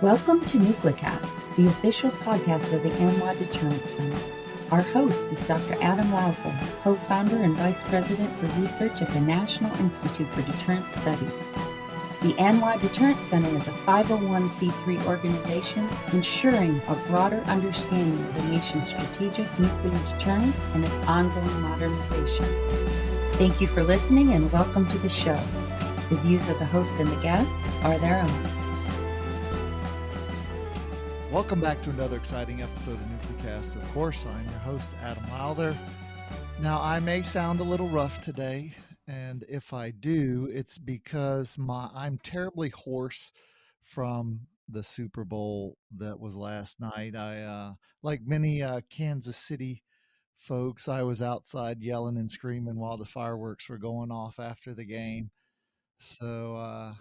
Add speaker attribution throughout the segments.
Speaker 1: Welcome to NucleCast, the official podcast of the NY Deterrence Center. Our host is Dr. Adam Lowther, co-founder and vice president for research at the National Institute for Deterrence Studies. The NY Deterrence Center is a 501c3 organization ensuring a broader understanding of the nation's strategic nuclear deterrence and its ongoing modernization. Thank you for listening and welcome to the show. The views of the host and the guests are their own.
Speaker 2: Welcome back to another exciting episode of NucleCast. Of course, I'm your host, Adam Lowther. Now, I may sound a little rough today, and if I do, it's because I'm terribly hoarse from the Super Bowl that was last night. Like many Kansas City folks, I was outside yelling and screaming while the fireworks were going off after the game. So,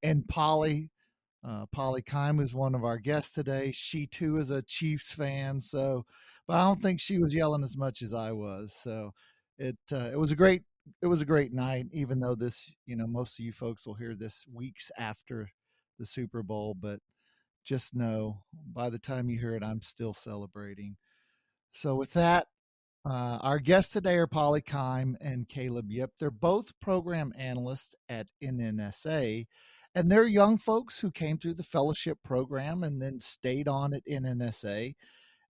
Speaker 2: and Polly Keim is one of our guests today. She too is a Chiefs fan, but I don't think she was yelling as much as I was. So it was a great night, even though most of you folks will hear this weeks after the Super Bowl, but just know by the time you hear it, I'm still celebrating. So with that, our guests today are Polly Keim and Caleb Yip. They're both program analysts at NNSA. And they're young folks who came through the fellowship program and then stayed on at NNSA.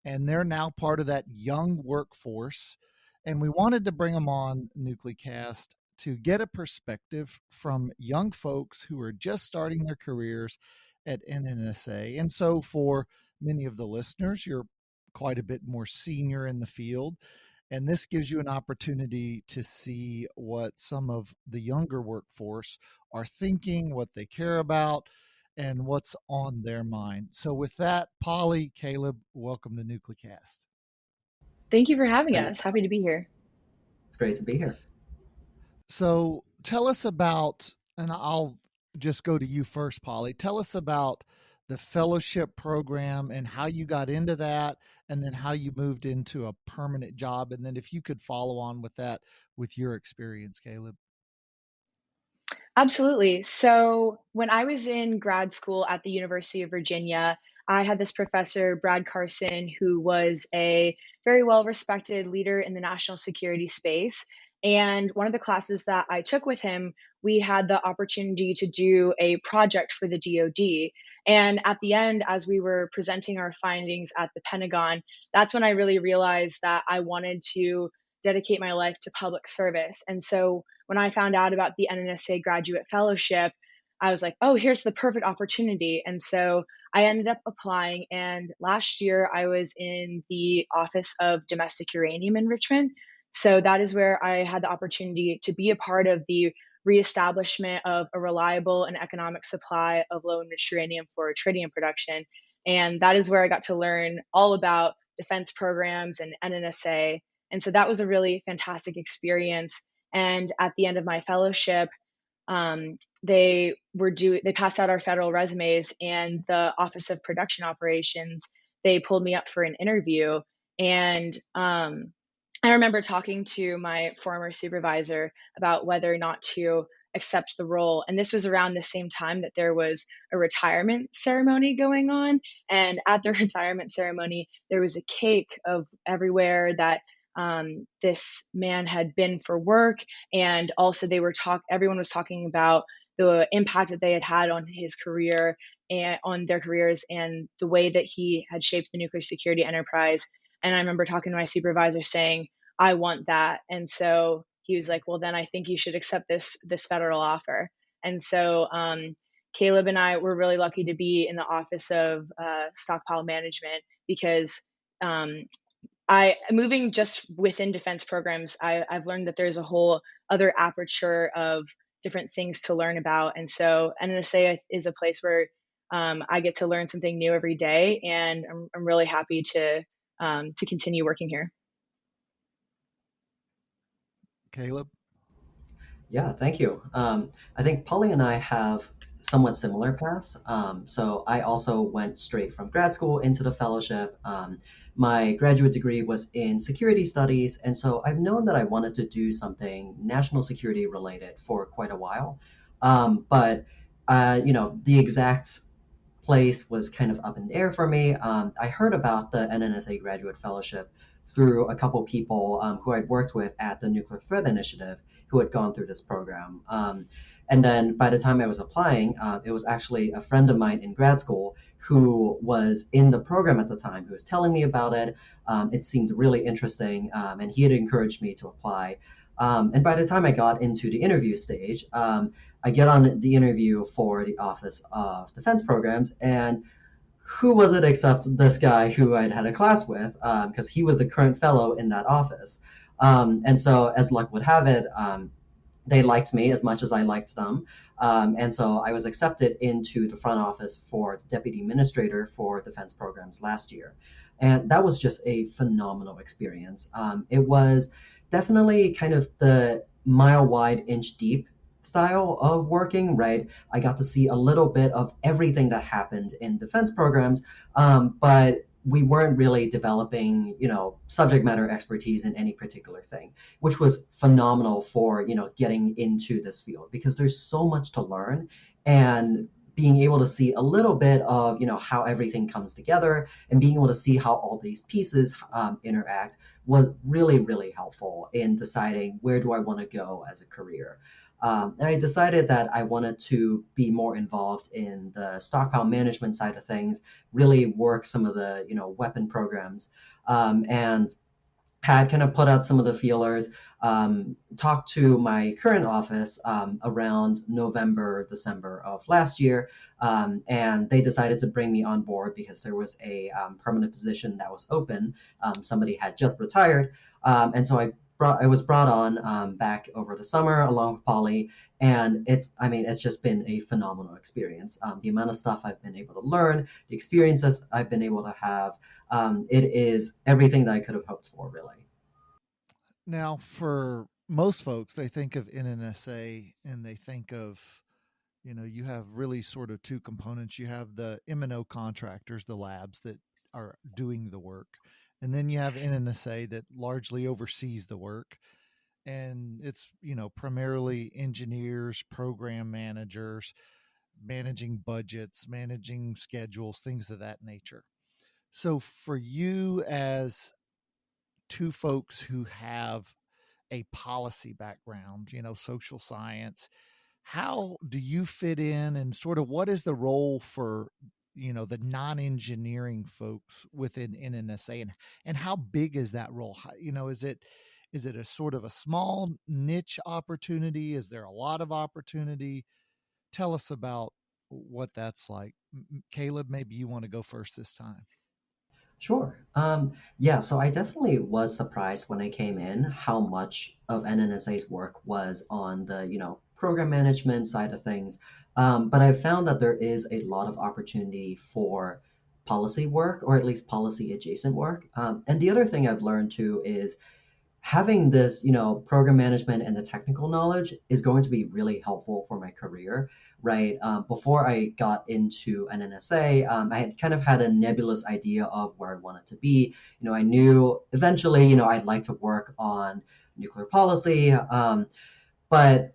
Speaker 2: And they're now part of that young workforce. And we wanted to bring them on NucleCast to get a perspective from young folks who are just starting their careers at NNSA. And so for many of the listeners, you're quite a bit more senior in the field. And this gives you an opportunity to see what some of the younger workforce are thinking, what they care about, and what's on their mind. So with that, Polly, Caleb, welcome to NucleCast.
Speaker 3: Thank you for having us. Happy to be here.
Speaker 4: It's great to be here.
Speaker 2: So tell us about, and I'll just go to you first, Polly. Tell us about the fellowship program and how you got into that, and then how you moved into a permanent job. And then if you could follow on with that with your experience, Caleb.
Speaker 3: Absolutely. So when I was in grad school at the University of Virginia, I had this professor, Brad Carson, who was a very well-respected leader in the national security space. And one of the classes that I took with him, we had the opportunity to do a project for the DoD. And at the end, as we were presenting our findings at the Pentagon, that's when I really realized that I wanted to dedicate my life to public service. And so when I found out about the NNSA Graduate Fellowship, I was like, oh, here's the perfect opportunity. And so I ended up applying. And last year, I was in the Office of Domestic Uranium Enrichment. So that is where I had the opportunity to be a part of the reestablishment of a reliable and economic supply of low-enriched uranium for tritium production. And that is where I got to learn all about defense programs and NNSA. And so that was a really fantastic experience. And at the end of my fellowship, they passed out our federal resumes, and the Office of Production Operations, they pulled me up for an interview. And I remember talking to my former supervisor about whether or not to accept the role. And this was around the same time that there was a retirement ceremony going on. And at the retirement ceremony, there was a cake of everywhere that this man had been for work. And also everyone was talking about the impact that they had had on his career and on their careers and the way that he had shaped the nuclear security enterprise. And I remember talking to my supervisor saying, I want that. And so he was like, well, then I think you should accept this federal offer. And so Caleb and I were really lucky to be in the Office of Stockpile Management, because moving just within defense programs, I've learned that there's a whole other aperture of different things to learn about. And so NNSA is a place where I get to learn something new every day. And I'm really happy to continue working here.
Speaker 2: Caleb?
Speaker 4: Yeah, thank you. I think Polly and I have somewhat similar paths. So I also went straight from grad school into the fellowship. My graduate degree was in security studies, and so I've known that I wanted to do something national security related for quite a while. But the exact place was kind of up in the air for me. I heard about the NNSA Graduate Fellowship through a couple people who I'd worked with at the Nuclear Threat Initiative who had gone through this program. And then by the time I was applying, it was actually a friend of mine in grad school who was in the program at the time who was telling me about it. It seemed really interesting, and he had encouraged me to apply. And by the time I got into the interview stage, I get on the interview for the Office of Defense Programs, and who was it except this guy who I'd had a class with, because he was the current fellow in that office. And so, as luck would have it, they liked me as much as I liked them. And so I was accepted into the front office for the deputy administrator for defense programs last year. And that was just a phenomenal experience. It was definitely kind of the mile wide, inch deep style of working, right? I got to see a little bit of everything that happened in defense programs, but we weren't really developing, subject matter expertise in any particular thing, which was phenomenal for, getting into this field because there's so much to learn, and being able to see a little bit of, how everything comes together and being able to see how all these pieces interact was really, really helpful in deciding where do I want to go as a career. And I decided that I wanted to be more involved in the stockpile management side of things, really work some of the, weapon programs, and had kind of put out some of the feelers, talked to my current office around November, December of last year, and they decided to bring me on board because there was a permanent position that was open. Somebody had just retired, and so I was brought on back over the summer along with Polly, and it's just been a phenomenal experience. The amount of stuff I've been able to learn, the experiences I've been able to have, it is everything that I could have hoped for, really.
Speaker 2: Now, for most folks, they think of NNSA and they think of, you have really sort of two components. You have the M&O contractors, the labs that are doing the work. And then you have NNSA that largely oversees the work. And it's, primarily engineers, program managers, managing budgets, managing schedules, things of that nature. So for you, as two folks who have a policy background, social science, how do you fit in, and sort of what is the role for the non-engineering folks within NNSA, and how big is that role? Is it a sort of a small niche opportunity? Is there a lot of opportunity? Tell us about what that's like. Caleb, maybe you want to go first this time.
Speaker 4: Sure. Yeah, so I definitely was surprised when I came in how much of NNSA's work was on the, program management side of things. But I've found that there is a lot of opportunity for policy work, or at least policy adjacent work. And the other thing I've learned too is having this, program management and the technical knowledge is going to be really helpful for my career, right? Before I got into an NSA, I had kind of had a nebulous idea of where I wanted to be. I knew eventually, I'd like to work on nuclear policy, but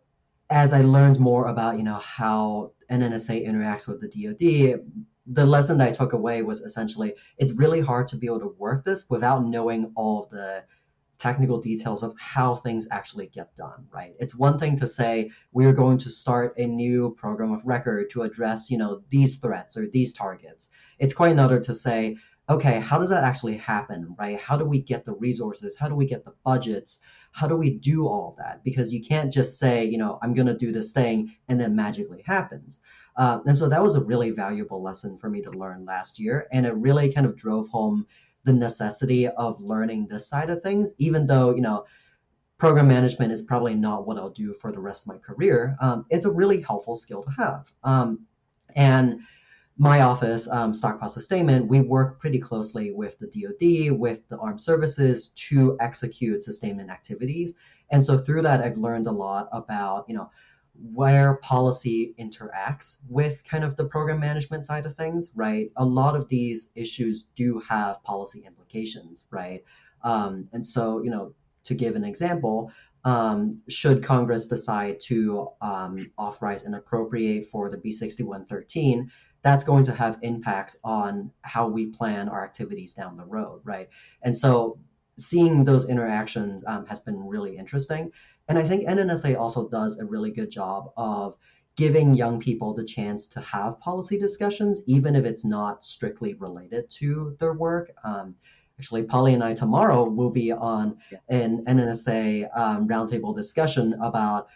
Speaker 4: as I learned more about, how NNSA interacts with the DoD, the lesson that I took away was essentially it's really hard to be able to work this without knowing all of the technical details of how things actually get done, right? It's one thing to say we're going to start a new program of record to address, these threats or these targets. It's quite another to say, okay, how does that actually happen, right? How do we get the resources? How do we get the budgets? How do we do all of that? Because you can't just say, I'm going to do this thing and then magically happens. And so that was a really valuable lesson for me to learn last year. And it really kind of drove home the necessity of learning this side of things, even though, program management is probably not what I'll do for the rest of my career. It's a really helpful skill to have. And my office, Stockpile Sustainment, we work pretty closely with the DoD, with the armed services to execute sustainment activities. And so through that, I've learned a lot about, where policy interacts with kind of the program management side of things, right? A lot of these issues do have policy implications, right? And so, to give an example, should Congress decide to authorize and appropriate for the B6113, that's going to have impacts on how we plan our activities down the road, right? And so seeing those interactions has been really interesting. And I think NNSA also does a really good job of giving young people the chance to have policy discussions, even if it's not strictly related to their work. Actually, Polly and I tomorrow will be on an NNSA roundtable discussion about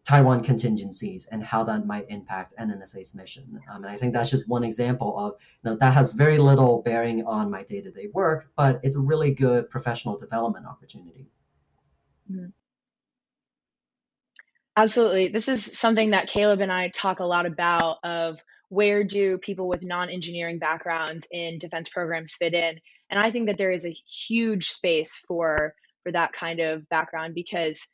Speaker 4: Taiwan contingencies and how that might impact NNSA's mission. And I think that's just one example of, that has very little bearing on my day-to-day work, but it's a really good professional development opportunity.
Speaker 3: Mm-hmm. Absolutely. This is something that Caleb and I talk a lot about, of where do people with non-engineering backgrounds in defense programs fit in? And I think that there is a huge space for that kind of background, because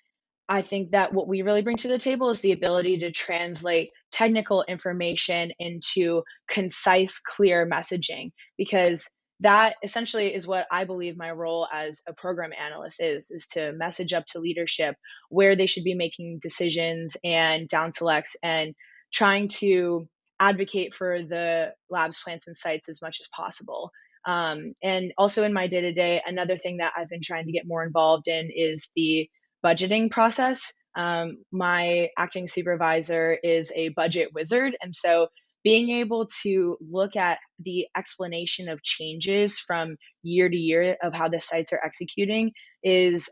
Speaker 3: I think that what we really bring to the table is the ability to translate technical information into concise, clear messaging, because that essentially is what I believe my role as a program analyst is to message up to leadership where they should be making decisions and down selects, and trying to advocate for the labs, plants, and sites as much as possible. And also in my day-to-day, another thing that I've been trying to get more involved in is the budgeting process. My acting supervisor is a budget wizard, and so being able to look at the explanation of changes from year to year of how the sites are executing is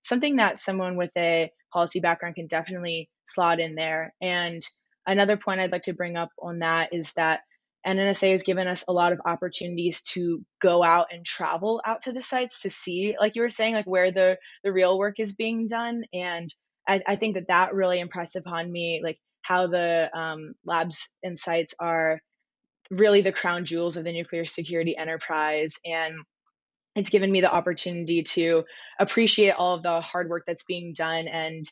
Speaker 3: something that someone with a policy background can definitely slot in there. And another point I'd like to bring up on that is that NNSA has given us a lot of opportunities to go out and travel out to the sites to see, like you were saying, like where the real work is being done. And I think that really impressed upon me, like how the labs and sites are really the crown jewels of the nuclear security enterprise. And it's given me the opportunity to appreciate all of the hard work that's being done. And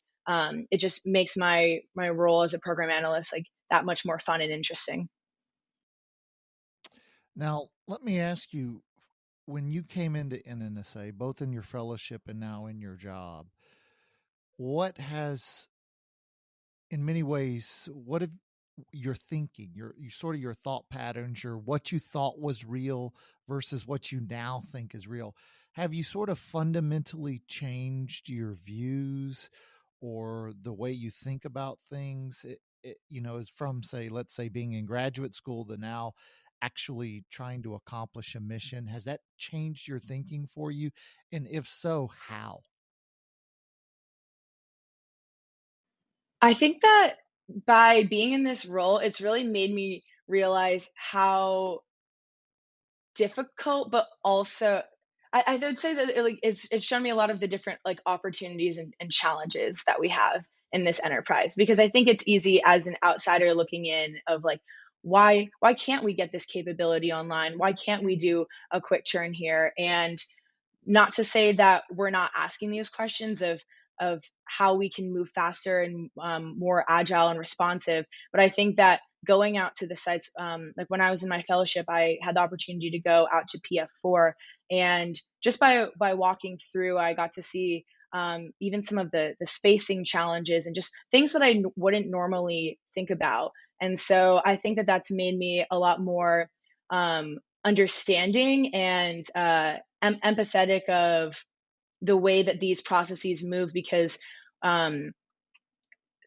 Speaker 3: it just makes my role as a program analyst like that much more fun and interesting.
Speaker 2: Now, let me ask you, when you came into NNSA, both in your fellowship and now in your job, what has, in many ways, what have your thinking, your sort of your thought patterns, your what you thought was real versus what you now think is real, have you sort of fundamentally changed your views or the way you think about things? Is from, say, let's say being in graduate school to now actually trying to accomplish a mission. Has that changed your thinking for you? And if so, how?
Speaker 3: I think that by being in this role, it's really made me realize how difficult, but also I would say that it's shown me a lot of the different like opportunities and challenges that we have in this enterprise, because I think it's easy as an outsider looking in of like, why can't we get this capability online? Why can't we do a quick turn here? And not to say that we're not asking these questions of how we can move faster and more agile and responsive, but I think that going out to the sites, like when I was in my fellowship, I had the opportunity to go out to PF4, and just by walking through, I got to see even some of the spacing challenges and just things that I wouldn't normally think about. And so I think that that's made me a lot more understanding and empathetic of the way that these processes move, because um,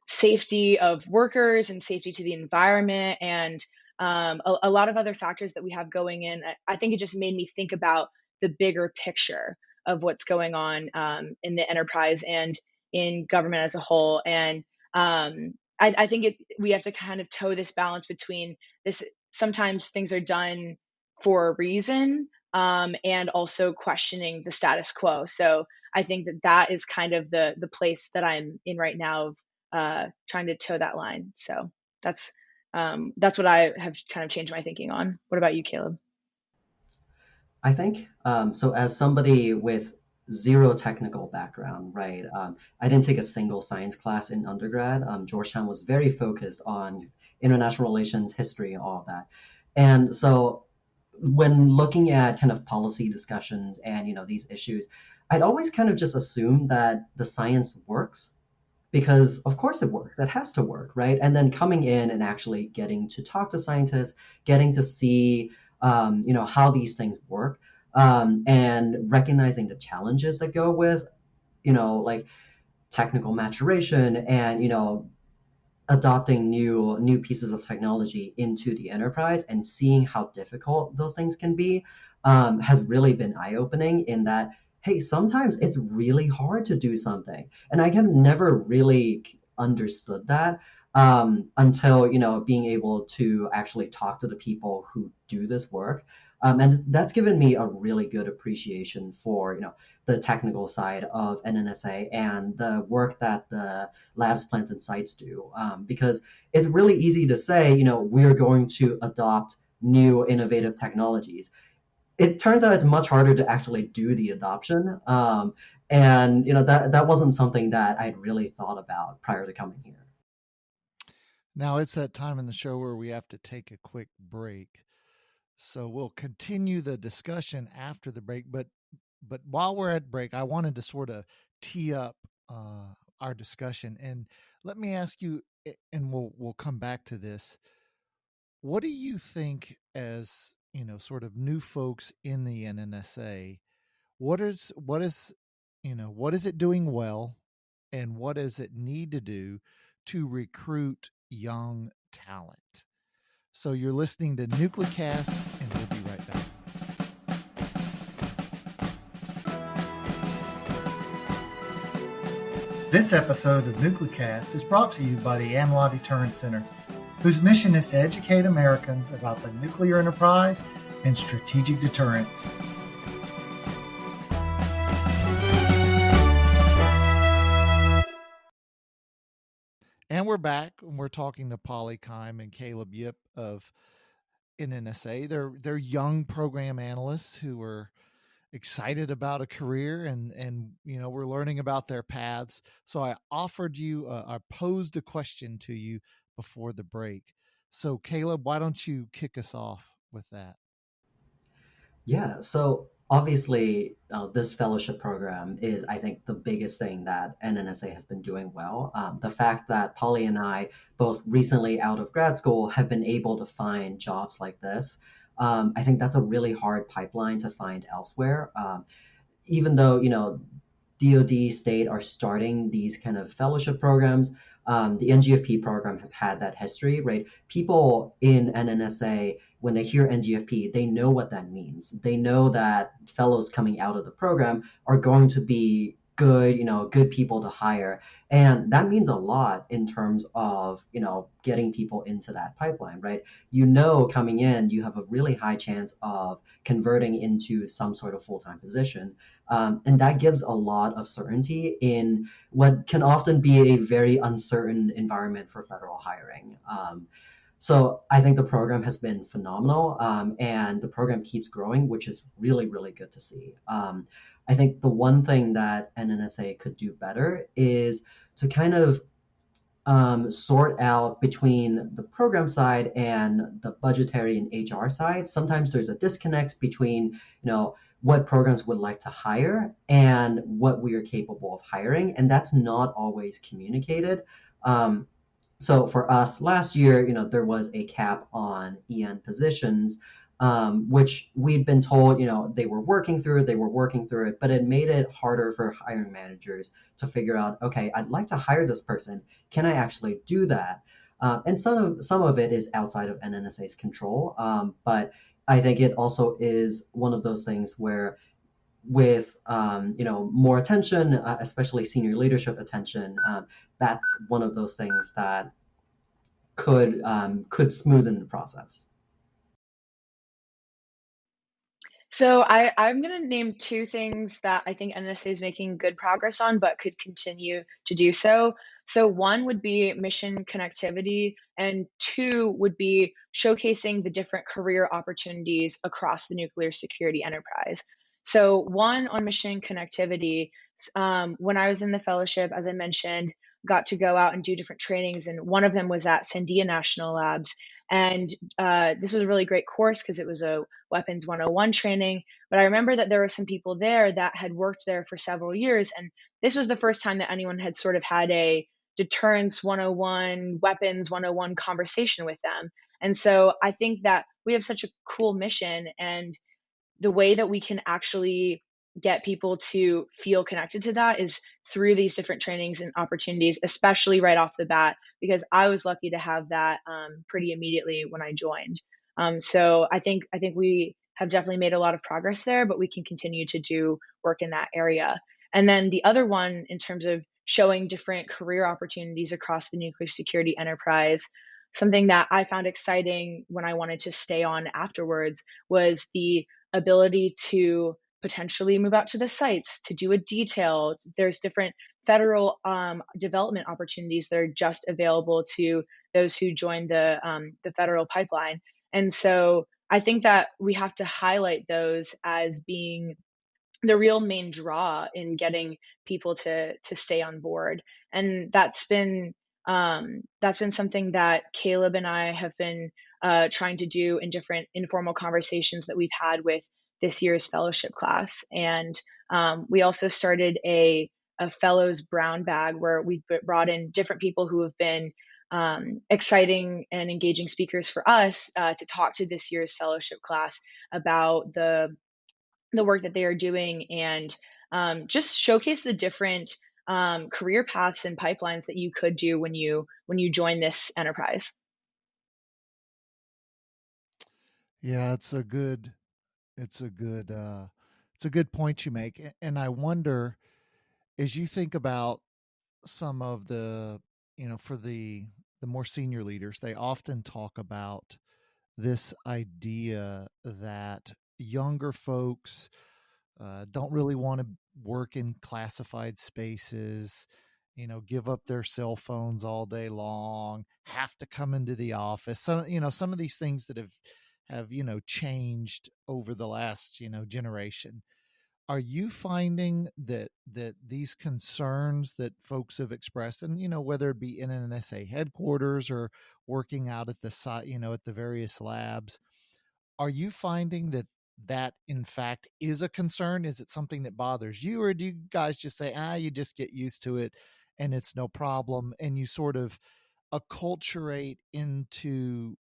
Speaker 3: safety of workers and safety to the environment and a lot of other factors that we have going in, I think it just made me think about the bigger picture of what's going on in the enterprise and in government as a whole. And I think we have to kind of toe this balance between this. Sometimes things are done for a reason, and also questioning the status quo. So I think that is kind of the place that I'm in right now of trying to toe that line. So that's what I have kind of changed my thinking on. What about you, Caleb?
Speaker 4: I think so. As somebody with zero technical background, right? I didn't take a single science class in undergrad. Georgetown was very focused on international relations, history, all of that. And so when looking at kind of policy discussions and these issues, I'd always kind of just assumed that the science works because of course it works. It has to work, right? And then coming in and actually getting to talk to scientists, getting to see, how these things work, and recognizing the challenges that go with, like technical maturation and adopting new pieces of technology into the enterprise and seeing how difficult those things can be, has really been eye-opening in that, hey, sometimes it's really hard to do something, and I have never really understood that, until being able to actually talk to the people who do this work, and that's given me a really good appreciation for the technical side of NNSA and the work that the labs, plants, and sites do. Because it's really easy to say, we're going to adopt new innovative technologies. It turns out it's much harder to actually do the adoption. And that wasn't something that I'd really thought about prior to coming here.
Speaker 2: Now it's that time in the show where we have to take a quick break. So we'll continue the discussion after the break. But while we're at break, I wanted to sort of tee up our discussion. And let me ask you, and we'll come back to this. What do you think, as sort of new folks in the NNSA, what is it doing well, and what does it need to do to recruit young talent? So you're listening to NucleCast, and we'll be right back. This episode of NucleCast is brought to you by the ANWA Deterrence Center, whose mission is to educate Americans about the nuclear enterprise and strategic deterrence. And we're back, and we're talking to Polly Keim and Caleb Yip of NNSA. They're young program analysts who are excited about a career, and we're learning about their paths. So I posed a question to you before the break. So Caleb, why don't you kick us off with that?
Speaker 4: Yeah, so obviously, this fellowship program is, I think, the biggest thing that NNSA has been doing well. The fact that Polly and I, both recently out of grad school, have been able to find jobs like this, I think that's a really hard pipeline to find elsewhere. Even though, DoD, state are starting these kind of fellowship programs, the NGFP program has had that history, right? People in NNSA, when they hear NGFP, they know what that means. They know that fellows coming out of the program are going to be good, good people to hire. And that means a lot in terms of, getting people into that pipeline, right? Coming in, you have a really high chance of converting into some sort of full-time position. And that gives a lot of certainty in what can often be a very uncertain environment for federal hiring. So I think the program has been phenomenal, and the program keeps growing, which is really, really good to see. I think the one thing that NNSA could do better is to kind of sort out between the program side and the budgetary and HR side. Sometimes there's a disconnect between, what programs would like to hire and what we are capable of hiring, and that's not always communicated. So for us last year, there was a cap on EN positions, which we'd been told, they were working through it, but it made it harder for hiring managers to figure out, okay, I'd like to hire this person. Can I actually do that? And some of it is outside of NNSA's control, but I think it also is one of those things where with more attention, especially senior leadership attention, that's one of those things that could smoothen the process.
Speaker 3: So I'm going to name two things that I think NSA is making good progress on, but could continue to do so. So one would be mission connectivity, and two would be showcasing the different career opportunities across the nuclear security enterprise. So one on mission connectivity, when I was in the fellowship, as I mentioned, got to go out and do different trainings, and one of them was at Sandia National Labs. And this was a really great course because it was a Weapons 101 training. But I remember that there were some people there that had worked there for several years. And this was the first time that anyone had sort of had a deterrence 101, weapons 101 conversation with them. And so I think that we have such a cool mission, and the way that we can actually get people to feel connected to that is through these different trainings and opportunities, especially right off the bat, because I was lucky to have that pretty immediately when I joined. So I think we have definitely made a lot of progress there, but we can continue to do work in that area. And then the other one, in terms of showing different career opportunities across the nuclear security enterprise, something that I found exciting when I wanted to stay on afterwards was the ability to potentially move out to the sites to do a detail. There's different federal development opportunities that are just available to those who join the federal pipeline. And so I think that we have to highlight those as being the real main draw in getting people to stay on board. And that's been something that Caleb and I have been trying to do in different informal conversations that we've had with this year's fellowship class. And we also started a fellows brown bag where we've brought in different people who have been exciting and engaging speakers for us to talk to this year's fellowship class about the work that they are doing, and just showcase the different career paths and pipelines that you could do when you join this enterprise.
Speaker 2: Yeah, it's a good it's a good point you make. And I wonder, as you think about some of the, for the more senior leaders, they often talk about this idea that younger folks don't really want to work in classified spaces, give up their cell phones all day long, have to come into the office. So, some of these things that have changed over the last, generation. Are you finding that these concerns that folks have expressed, and whether it be in NNSA headquarters or working out at the site, at the various labs, are you finding that in fact is a concern? Is it something that bothers you, or do you guys just say, you just get used to it and it's no problem, and you sort of acculturate into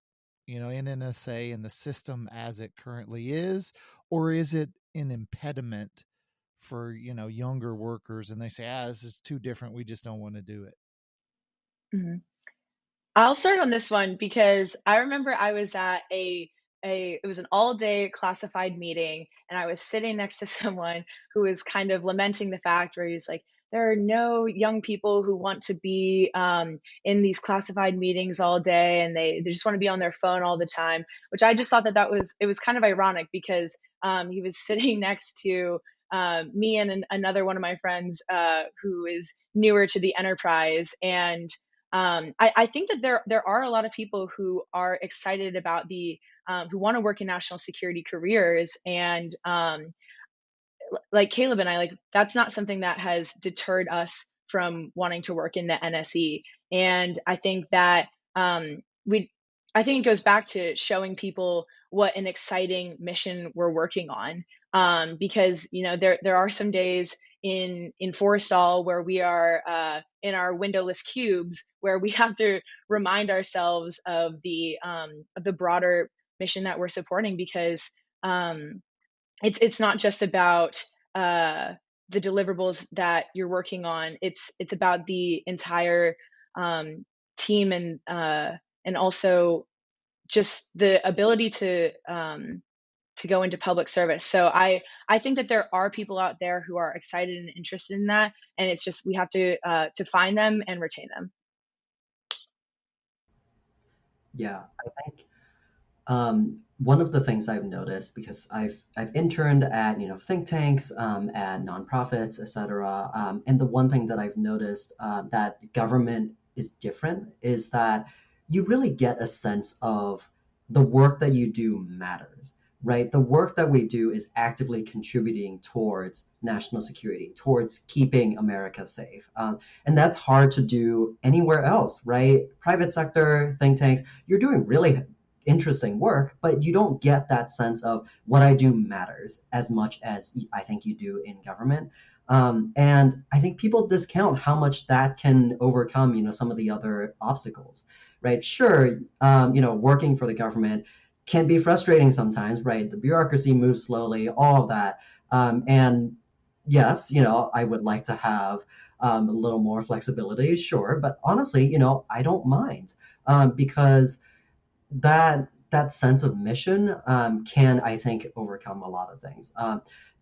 Speaker 2: NNSA and the system as it currently is? Or is it an impediment for younger workers, and they say, this is too different, we just don't want to do it?
Speaker 3: Mhm. I'll start on this one because I remember I was at it was an all-day classified meeting, and I was sitting next to someone who was kind of lamenting the fact where he was like, there are no young people who want to be in these classified meetings all day, and they just want to be on their phone all the time, which I just thought it was kind of ironic because he was sitting next to me and another one of my friends who is newer to the enterprise. And I think that there are a lot of people who are excited about who want to work in national security careers, and like Caleb and I, like that's not something that has deterred us from wanting to work in the NSE. And I think that we, I think it goes back to showing people what an exciting mission we're working on. Because there are some days in Forestall where we are in our windowless cubes where we have to remind ourselves of the broader mission that we're supporting, because it's not just about the deliverables that you're working on. It's about the entire team, and also just the ability to go into public service. So I think that there are people out there who are excited and interested in that, and it's just we have to find them and retain them.
Speaker 4: Yeah, I think one of the things I've noticed, because I've interned at think tanks, at nonprofits, etc. And the one thing that I've noticed that government is different is that you really get a sense of the work that you do matters, right? The work that we do is actively contributing towards national security, towards keeping America safe, and that's hard to do anywhere else, right? Private sector think tanks, you're doing really interesting work, but you don't get that sense of what I do matters as much as I think you do in government. And I think people discount how much that can overcome, some of the other obstacles, right? Sure, working for the government can be frustrating sometimes, right? The bureaucracy moves slowly, all of that. And yes, I would like to have a little more flexibility, sure, but honestly, I don't mind, because that sense of mission can, I think, overcome a lot of things.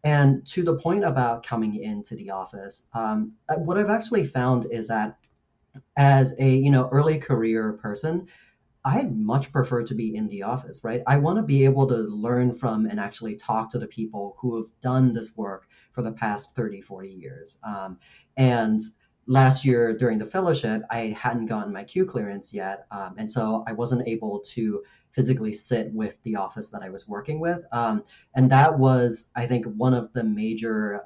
Speaker 4: And to the point about coming into the office, what I've actually found is that as a early career person, I much prefer to be in the office, right? I want to be able to learn from and actually talk to the people who have done this work for the past 30, 40 years. And last year during the fellowship, I hadn't gotten my Q clearance yet. And so I wasn't able to physically sit with the office that I was working with. And that was, I think, one of the major,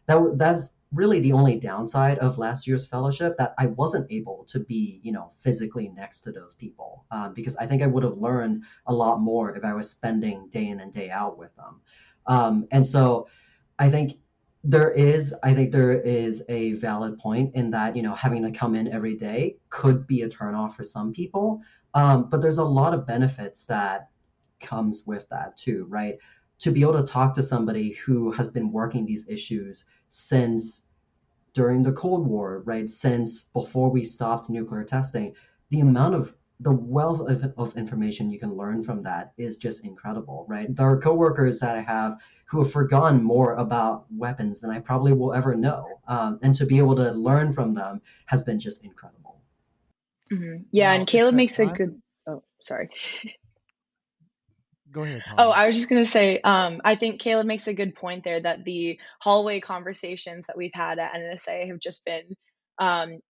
Speaker 4: that's really the only downside of last year's fellowship, that I wasn't able to be, physically next to those people, because I think I would have learned a lot more if I was spending day in and day out with them. And so I think there is a valid point in that, having to come in every day could be a turnoff for some people. But there's a lot of benefits that comes with that too, right? To be able to talk to somebody who has been working these issues since during the Cold War, right? Since before we stopped nuclear testing, the wealth of information you can learn from that is just incredible, right? There are coworkers that I have who have forgotten more about weapons than I probably will ever know. And to be able to learn from them has been just incredible.
Speaker 3: Yeah,
Speaker 2: Now,
Speaker 3: and
Speaker 2: it's
Speaker 3: Caleb
Speaker 2: that
Speaker 3: makes a
Speaker 2: time.
Speaker 3: good. Oh, sorry.
Speaker 2: Go ahead,
Speaker 3: Oh,
Speaker 2: Paulina.
Speaker 3: I was just going to say, I think Caleb makes a good point there that the hallway conversations that we've had at NNSA have just been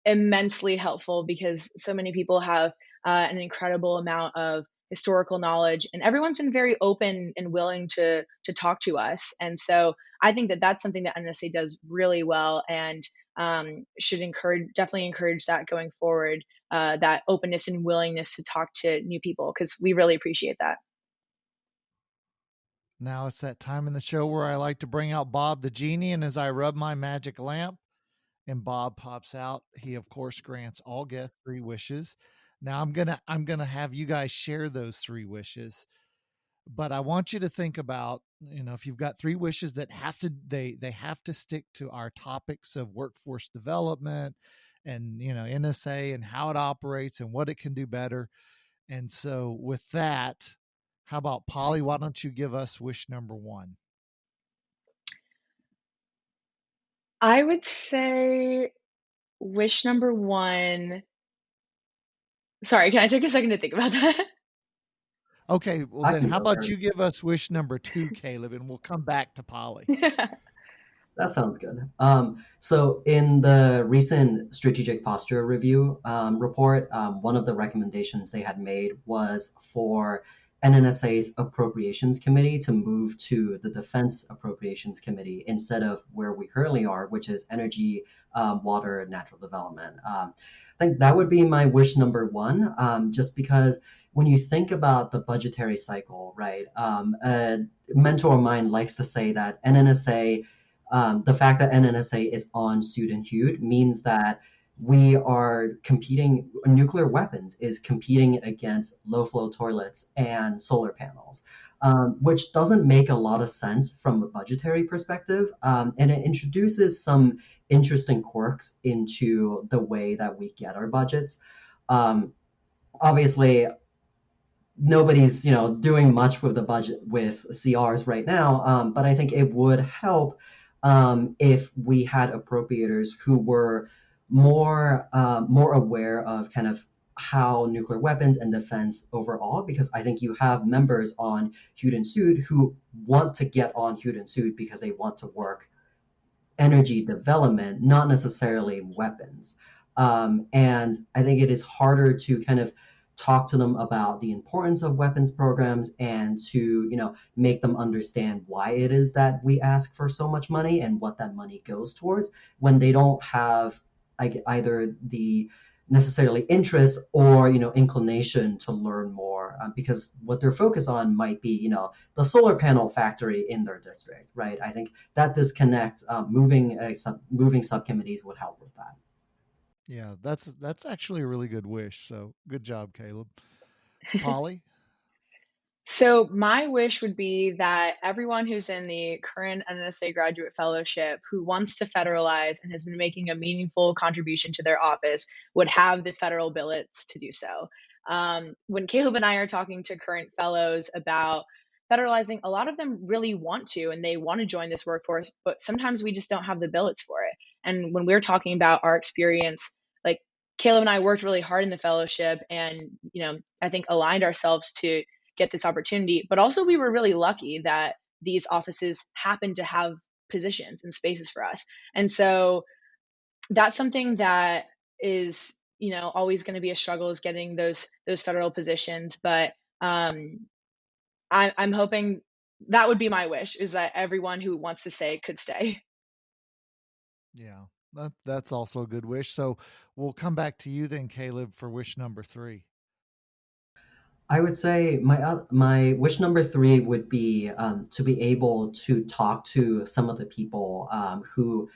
Speaker 3: immensely helpful, because so many people have an incredible amount of historical knowledge, and everyone's been very open and willing to talk to us. And so I think that that's something that NNSA does really well, and should definitely encourage that going forward, that openness and willingness to talk to new people, because we really appreciate that.
Speaker 2: Now it's that time in the show where I like to bring out Bob the genie, and as I rub my magic lamp and Bob pops out, he of course grants all guests 3 wishes. Now I'm gonna have you guys share those 3 wishes, but I want you to think about, if you've got 3 wishes that they have to stick to our topics of workforce development and NSA and how it operates and what it can do better. And so with that, how about Polly? Why don't you give us wish number 1?
Speaker 3: I would say wish number 1. Sorry, can I take a second to think about that?
Speaker 2: Okay, well
Speaker 4: I
Speaker 2: then
Speaker 4: can
Speaker 2: how
Speaker 4: go
Speaker 2: about
Speaker 4: first.
Speaker 2: you give us wish number 2, Caleb, and we'll come back to Polly.
Speaker 4: That sounds good. So in the recent strategic posture review report, one of the recommendations they had made was for NNSA's appropriations committee to move to the defense appropriations committee instead of where we currently are, which is energy, water, natural development. I think that would be my wish number 1, just because when you think about the budgetary cycle, right? A mentor of mine likes to say that NNSA, the fact that NNSA is on student HUD means that we are competing, nuclear weapons is competing against low flow toilets and solar panels, which doesn't make a lot of sense from a budgetary perspective. And it introduces some interesting quirks into the way that we get our budgets. Obviously, nobody's doing much with the budget with CRs right now, but I think it would help if we had appropriators who were more aware of kind of how nuclear weapons and defense overall, because I think you have members on HUD and SUD who want to get on HUD and SUD because they want to work energy development, not necessarily weapons. And I think it is harder to kind of talk to them about the importance of weapons programs and to make them understand why it is that we ask for so much money and what that money goes towards when they don't have either the necessarily interest or inclination to learn more, because what they're focused on might be the solar panel factory in their district, right? I think that disconnect, moving subcommittees would help with that.
Speaker 2: Yeah, that's actually a really good wish. So good job, Caleb. Polly?
Speaker 3: So my wish would be that everyone who's in the current NNSA Graduate Fellowship who wants to federalize and has been making a meaningful contribution to their office would have the federal billets to do so. When Caleb and I are talking to current fellows about federalizing, a lot of them really want to, and they want to join this workforce, but sometimes we just don't have the billets for it. And when we're talking about our experience, like Caleb and I worked really hard in the fellowship and, I think aligned ourselves to get this opportunity, but also we were really lucky that these offices happen to have positions and spaces for us. And so that's something that is, always going to be a struggle, is getting those federal positions. But I'm hoping that would be my wish, is that everyone who wants to stay could stay.
Speaker 2: Yeah, that's also a good wish. So we'll come back to you then, Caleb, for wish number 3.
Speaker 4: I would say my wish number 3 would be to be able to talk to some of the people who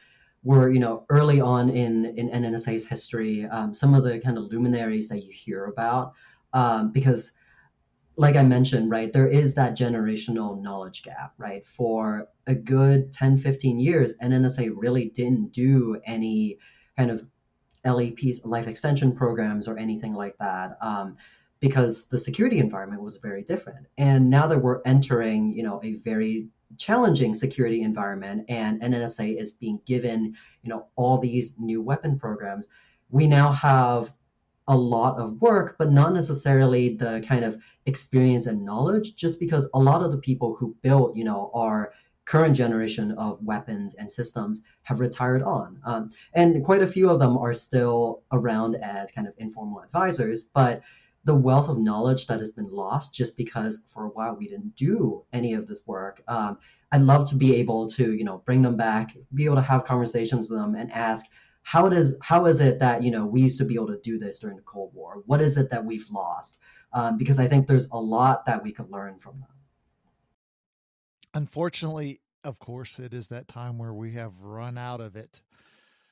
Speaker 4: were early on in NNSA's history, some of the kind of luminaries that you hear about, because like I mentioned, right, there is that generational knowledge gap, right? For a good 10, 15 years, NNSA really didn't do any kind of LEPs, life extension programs, or anything like that, because the security environment was very different. And now that we're entering, a very challenging security environment, and NNSA is being given, all these new weapon programs, we now have a lot of work, but not necessarily the kind of experience and knowledge, just because a lot of the people who built, our current generation of weapons and systems have retired on. And quite a few of them are still around as kind of informal advisors, but the wealth of knowledge that has been lost just because for a while we didn't do any of this work. I'd love to be able to, bring them back, be able to have conversations with them and ask, how is it that, we used to be able to do this during the Cold War? What is it that we've lost? Because I think there's a lot that we could learn from them.
Speaker 2: Unfortunately, of course, it is that time where we have run out of it.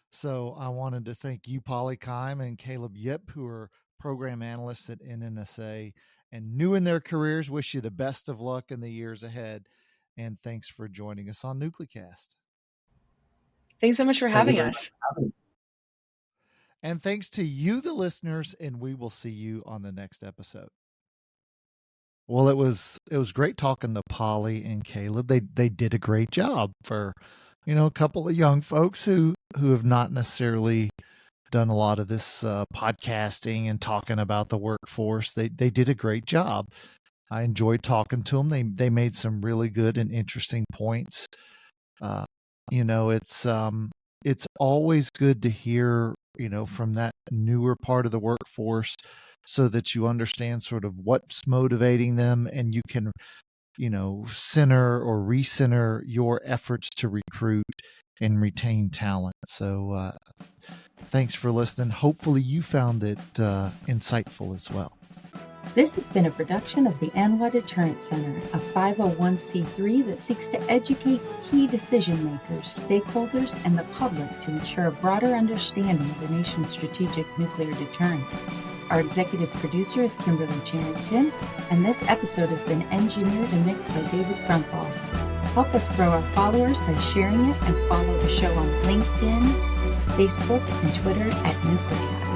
Speaker 2: So I wanted to thank you, Polly Keim and Caleb Yip, who are program analysts at NNSA and new in their careers. Wish you the best of luck in the years ahead. And thanks for joining us on NucleCast.
Speaker 3: Thanks so much for having us.
Speaker 2: And thanks to you, the listeners, and we will see you on the next episode. Well, it was great talking to Polly and Caleb. They did a great job for, a couple of young folks who have not necessarily done a lot of this podcasting and talking about the workforce. They did a great job. I enjoyed talking to them. They made some really good and interesting points. It's always good to hear, from that newer part of the workforce, so that you understand sort of what's motivating them, and you can, center or recenter your efforts to recruit and retain talent. So thanks for listening. Hopefully you found it insightful as well.
Speaker 1: This has been a production of the NY Deterrence Center, a 501c3 that seeks to educate key decision makers, stakeholders, and the public to ensure a broader understanding of the nation's strategic nuclear deterrent. Our executive producer is Kimberly Charrington, and this episode has been engineered and mixed by David Crumpall. Help us grow our followers by sharing it, and follow the show on LinkedIn, Facebook, and Twitter at NucleCast.